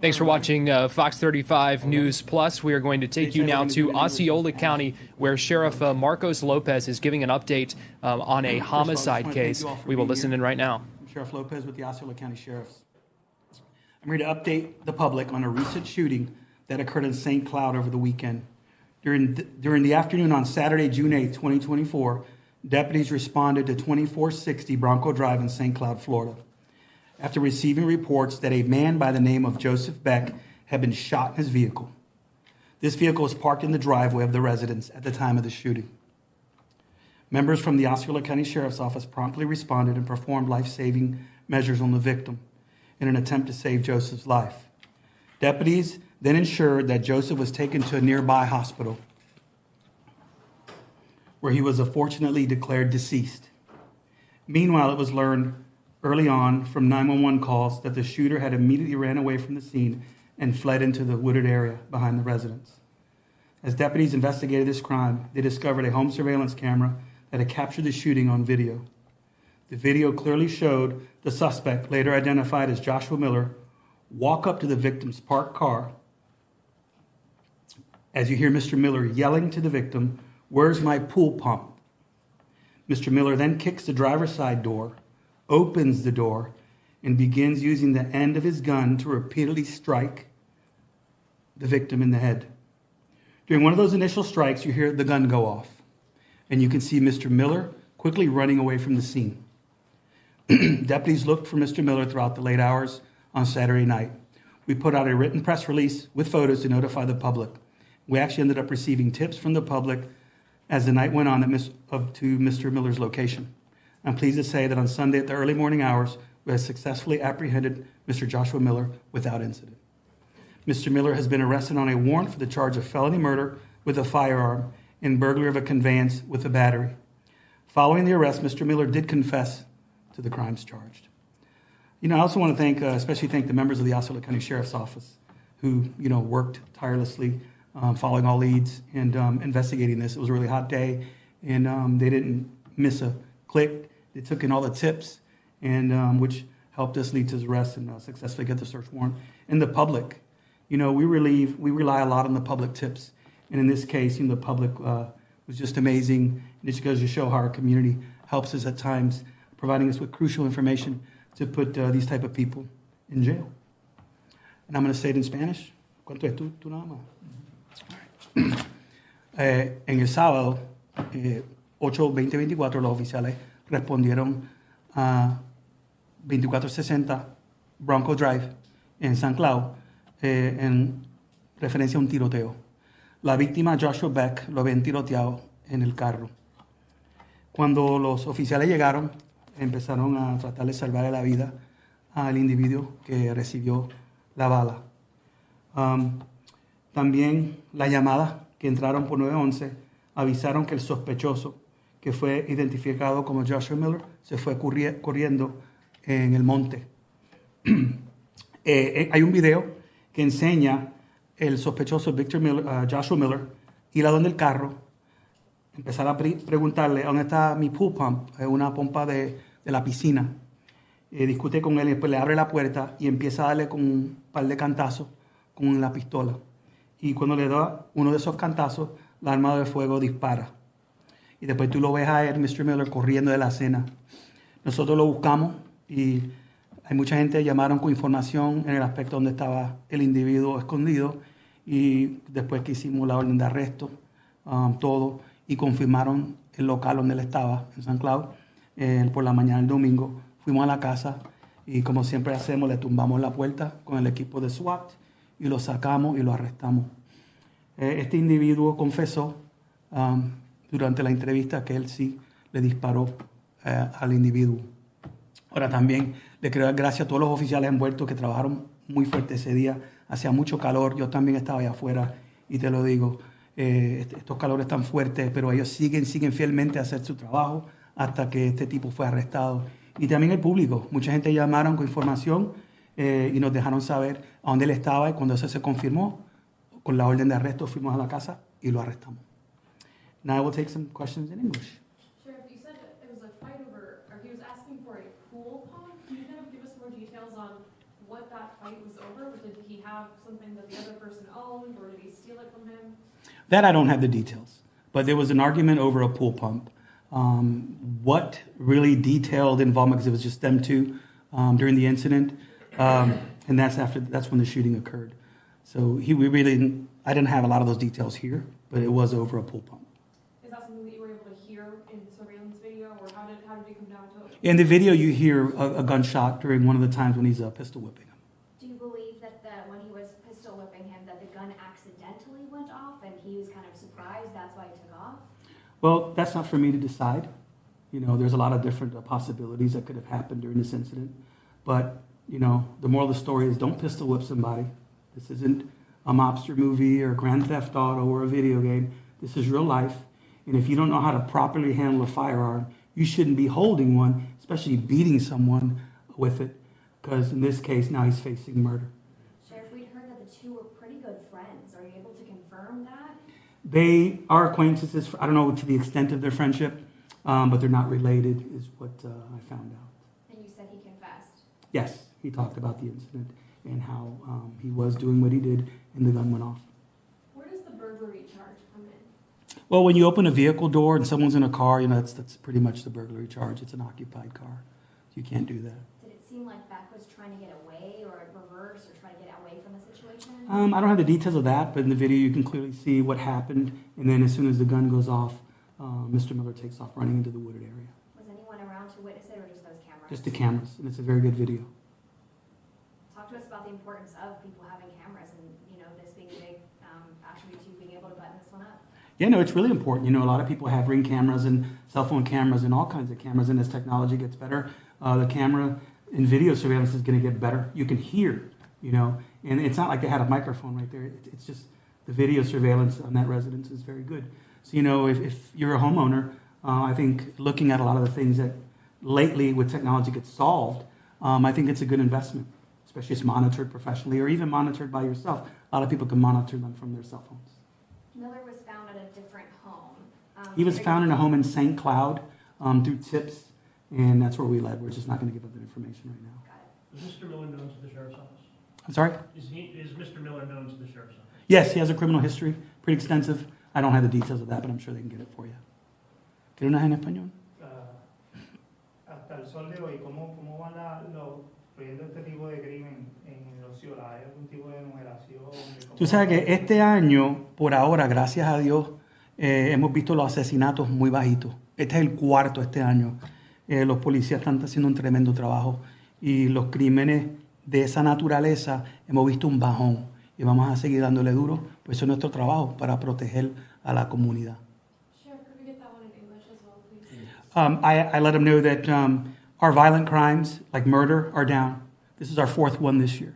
Thanks for watching Fox 35 News Plus. We are going to take you now to Osceola County, where Sheriff Marcos Lopez is giving an update on a homicide case. We will listen in right now. I'm Sheriff Lopez with the Osceola County Sheriff's. I'm here to update the public on a recent shooting that occurred in St. Cloud over the weekend. During the afternoon on Saturday, June 8, 2024, deputies responded to 2460 Bronco Drive in St. Cloud, Florida, after receiving reports that a man by the name of Joseph Beck had been shot in his vehicle. This vehicle was parked in the driveway of the residence at the time of the shooting. Members from the Osceola County Sheriff's Office promptly responded and performed life-saving measures on the victim in an attempt to save Joseph's life. Deputies then ensured that Joseph was taken to a nearby hospital, where he was unfortunately declared deceased. Meanwhile, it was learned early on from 911 calls that the shooter had immediately ran away from the scene and fled into the wooded area behind the residence. As deputies investigated this crime, they discovered a home surveillance camera that had captured the shooting on video. The video clearly showed the suspect, later identified as Joshua Miller, walk up to the victim's parked car. As you hear Mr. Miller yelling to the victim, "Where's my pool pump?" Mr. Miller then kicks the driver's side door, opens the door, and begins using the end of his gun to repeatedly strike the victim in the head. During one of those initial strikes, you hear the gun go off, and you can see Mr. Miller quickly running away from the scene. Deputies looked for Mr. Miller throughout the late hours on Saturday night. We put out a written press release with photos to notify the public. We actually ended up receiving tips from the public as the night went on to Mr. Miller's location. I'm pleased to say that on Sunday at the early morning hours, we have successfully apprehended Mr. Joshua Miller without incident. Mr. Miller has been arrested on a warrant for the charge of felony murder with a firearm and burglary of a conveyance with a battery. Following the arrest, Mr. Miller did confess to the crimes charged. I also want to especially thank the members of the Osceola County Sheriff's Office who, worked tirelessly, following all leads and investigating this. It was a really hot day, and they didn't miss a click. They took in all the tips, and which helped us lead to his arrest and successfully get the search warrant. And the public, we rely a lot on the public tips, and in this case, the public was just amazing. And it just goes to show how our community helps us at times, providing us with crucial information to put these type of people in jail. And I'm going to say it in Spanish. ¿Cuánto es tú nada más? En el sábado, 8-20-24, los oficiales respondieron a 2460 Bronco Drive en San Cloud en referencia a un tiroteo. La víctima, Joshua Beck, lo habían tiroteado en el carro. Cuando los oficiales llegaron, empezaron a tratar de salvarle la vida al individuo que recibió la bala. También la llamada que entraron por 911 avisaron que el sospechoso, que fue identificado como Joshua Miller, se fue corriendo en el monte. Hay un video que enseña el sospechoso Joshua Miller ir a donde el carro, empezar a preguntarle dónde está mi pool pump, una pompa de la piscina. Discute con él y después le abre la puerta y empieza a darle con un par de cantazos con la pistola. Y cuando le da uno de esos cantazos, la arma de fuego dispara. Y después tú lo ves a él, Mr. Miller, corriendo de la escena. Nosotros lo buscamos y hay mucha gente que llamaron con información en el aspecto donde estaba el individuo escondido. Y después que hicimos la orden de arresto, todo, y confirmaron el local donde él estaba, en San Cloud, por la mañana del domingo, fuimos a la casa y como siempre hacemos, le tumbamos la puerta con el equipo de SWAT y lo sacamos y lo arrestamos. Este individuo confesó durante la entrevista que él sí le disparó al individuo. Ahora también le quiero dar gracias a todos los oficiales envueltos que trabajaron muy fuerte ese día. Hacía mucho calor, yo también estaba allá afuera y te lo digo, estos calores tan fuertes, pero ellos siguen fielmente a hacer su trabajo hasta que este tipo fue arrestado. Y también el público, mucha gente llamaron con información y nos dejaron saber a dónde él estaba, y cuando eso se confirmó, con la orden de arresto fuimos a la casa y lo arrestamos. Now I will take some questions in English. Sheriff, you said it was a fight over, or he was asking for a pool pump. Can you kind of give us more details on what that fight was over? Was did he have something that the other person owned, or did he steal it from him? That I don't have the details, but there was an argument over a pool pump. What really detailed involvement, because it was just them two during the incident, and that's when the shooting occurred. So I didn't have a lot of those details here, but it was over a pool pump. Is that something that you were able to hear in surveillance video, or how did it come down to it? In the video, you hear a gunshot during one of the times when he's pistol whipping him. Do you believe that when he was pistol whipping him, that the gun accidentally went off and he was kind of surprised, that's why it took off? Well, that's not for me to decide. There's a lot of different possibilities that could have happened during this incident. But, the moral of the story is don't pistol whip somebody. This isn't a mobster movie or Grand Theft Auto or a video game. This is real life. And if you don't know how to properly handle a firearm, you shouldn't be holding one, especially beating someone with it, because in this case, now he's facing murder. Sheriff, we'd heard that the two were pretty good friends. Are you able to confirm that? They are acquaintances. I don't know to the extent of their friendship, but they're not related, is what I found out. And you said he confessed? Yes, he talked about the incident and how he was doing what he did and the gun went off. Where does the burglary charge come in? Well, when you open a vehicle door and someone's in a car, that's pretty much the burglary charge. It's an occupied car. You can't do that. Did it seem like Beck was trying to get away or reverse or try to get away from the situation? I don't have the details of that, but in the video you can clearly see what happened. And then as soon as the gun goes off, Mr. Miller takes off running into the wooded area. Was anyone around to witness it or just those cameras? Just the cameras, and it's a very good video. Talk to us about the importance of people having cameras and, this being a big attribute to being able to button this one up. Yeah, no, it's really important. A lot of people have Ring cameras and cell phone cameras and all kinds of cameras, and as technology gets better, the camera in video surveillance is going to get better. You can hear, and it's not like they had a microphone right there. It's just the video surveillance on that residence is very good. So, if you're a homeowner, I think looking at a lot of the things that lately with technology get solved, I think it's a good investment, especially if it's monitored professionally or even monitored by yourself. A lot of people can monitor them from their cell phones. Miller was found at a different home. He was found in a home in St. Cloud through tips, and that's where we led. We're just not going to give up that information right now. Got it. Is Mr. Miller known to the sheriff's office? I'm sorry? Is Mr. Miller known to the sheriff's office? Yes, he has a criminal history, pretty extensive. I don't have the details of that, but I'm sure they can get it for you. ¿Quiere una en español? Hasta el sol de hoy, ¿cómo van viendo este tipo de crimen en Osceola? ¿Hay algún tipo de numeración? Tú sabes que este año, por ahora, gracias a Dios, hemos visto los asesinatos muy bajitos. Este es el cuarto este año. Los policías están haciendo un tremendo trabajo y los crímenes de esa naturaleza hemos visto un bajón y vamos a seguir dándole duro, pues eso es nuestro trabajo para proteger a la comunidad. Sheriff, could we get that one in English as well, please? I let them know that our violent crimes, like murder, are down. This is our fourth one this year.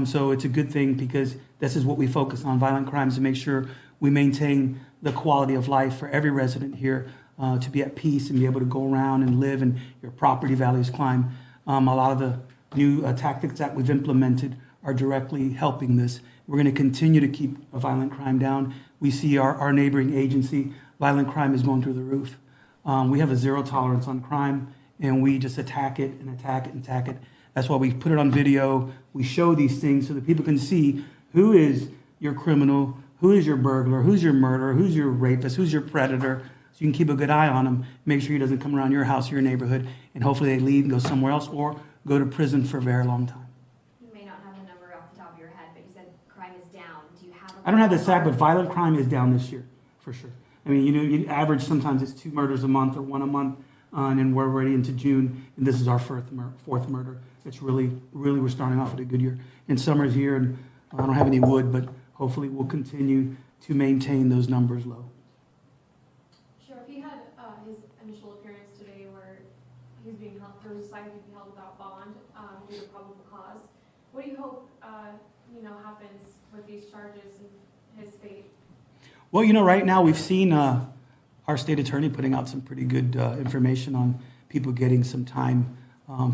So it's a good thing because this is what we focus on, violent crimes, to make sure we maintain the quality of life for every resident here, to be at peace and be able to go around and live and your property values climb. A lot of the new tactics that we've implemented are directly helping this. We're going to continue to keep violent crime down. We see our neighboring agency, violent crime is going through the roof. We have a zero tolerance on crime, and we just attack it and attack it and attack it. That's why we put it on video. We show these things so that people can see who is your criminal, who is your burglar, who's your murderer, who's your rapist, who's your predator. So you can keep a good eye on him, make sure he doesn't come around your house or your neighborhood, and hopefully they leave and go somewhere else or go to prison for a very long time. You may not have the number off the top of your head, but you said crime is down. Do you have I don't have the exact, but violent crime is down this year, for sure. I mean, you average sometimes it's 2 murders a month or 1 a month, and then we're already into June, and this is our fourth murder. It's really, we're starting off with a good year. And summer's here, and I don't have any wood, but hopefully we'll continue to maintain those numbers low. Sheriff, he had his initial appearance today where he's being held, there was decided to be held without bond due to probable cause. What do you hope, happens with these charges and his fate? Well, right now we've seen our state attorney putting out some pretty good information on people getting some time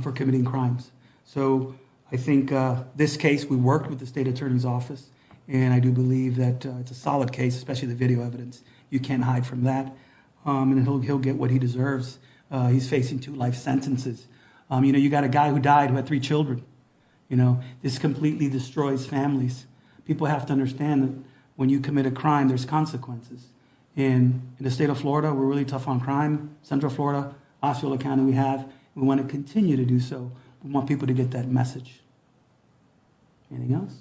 for committing crimes. So I think this case, we worked with the state attorney's office, and I do believe that it's a solid case, especially the video evidence. You can't hide from that. And he'll get what he deserves. He's facing 2 life sentences. You got a guy who died who had 3 children. You know, this completely destroys families. People have to understand that when you commit a crime, there's consequences. In the state of Florida, we're really tough on crime. Central Florida, Osceola County, we want to continue to do so. We want people to get that message. Anything else?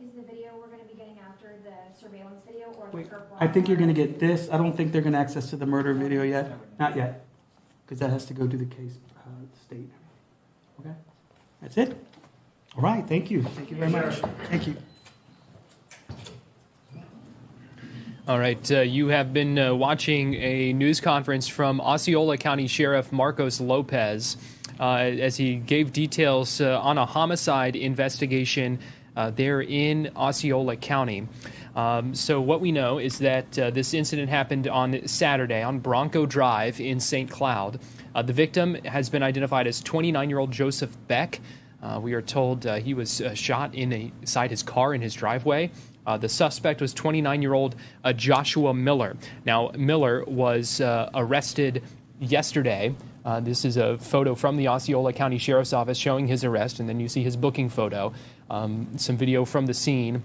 Is the video we're going to be getting after the surveillance video or Wait, the I think you're going to get this. I don't think they're going to access to the murder video yet. Not yet. Because that has to go to the case state. Okay? That's it. All right. Thank you. Thank you very much. Thank you. All right, you have been watching a news conference from Osceola County Sheriff Marcos Lopez as he gave details on a homicide investigation there in Osceola County. So what we know is that this incident happened on Saturday on Bronco Drive in St. Cloud. The victim has been identified as 29-year-old Joseph Beck. We are told he was shot inside his car in his driveway. The suspect was 29-year-old Joshua Miller. Now, Miller was arrested yesterday. This is a photo from the Osceola County Sheriff's Office showing his arrest, and then you see his booking photo, some video from the scene.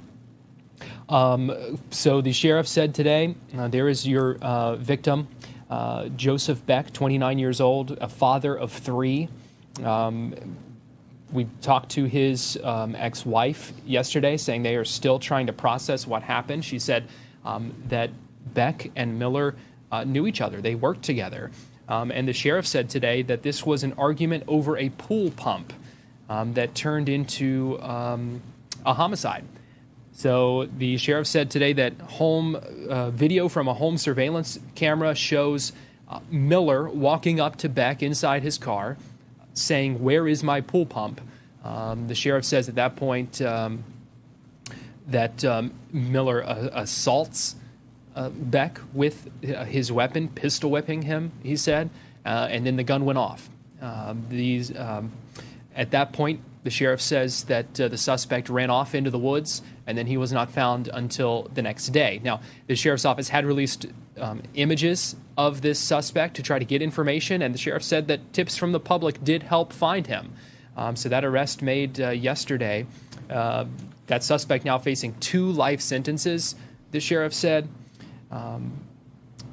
So the sheriff said today, there is your victim, Joseph Beck, 29 years old, a father of 3. We talked to his ex-wife yesterday, saying they are still trying to process what happened. She said that Beck and Miller knew each other. They worked together. And the sheriff said today that this was an argument over a pool pump that turned into a homicide. So the sheriff said today that video from a home surveillance camera shows Miller walking up to Beck inside his car, saying, "Where is my pool pump?" The sheriff says at that point that Miller assaults Beck with his weapon, pistol whipping him, he said, and then the gun went off. At that point, the sheriff says that the suspect ran off into the woods, and then he was not found until the next day. Now, the sheriff's office had released images of this suspect to try to get information, and the sheriff said that tips from the public did help find him. So that arrest made yesterday. That suspect now facing 2 life sentences, the sheriff said,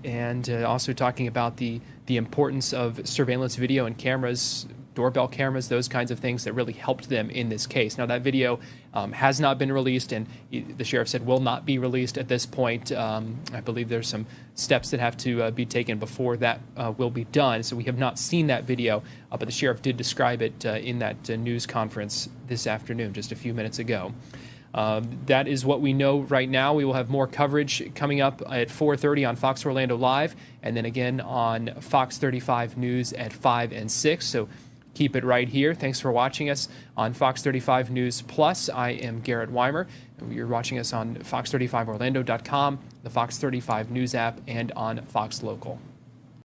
and also talking about the importance of surveillance video and cameras, doorbell cameras, those kinds of things that really helped them in this case. Now, that video has not been released, and the sheriff said will not be released at this point. I believe there's some steps that have to be taken before that will be done. So we have not seen that video, but the sheriff did describe it in that news conference this afternoon, just a few minutes ago. That is what we know right now. We will have more coverage coming up at 4:30 on Fox Orlando Live, and then again on Fox 35 News at 5 and 6. So keep it right here. Thanks for watching us on Fox 35 News Plus. I am Garrett Weimer. You're watching us on fox35orlando.com, the Fox 35 News app, and on Fox Local.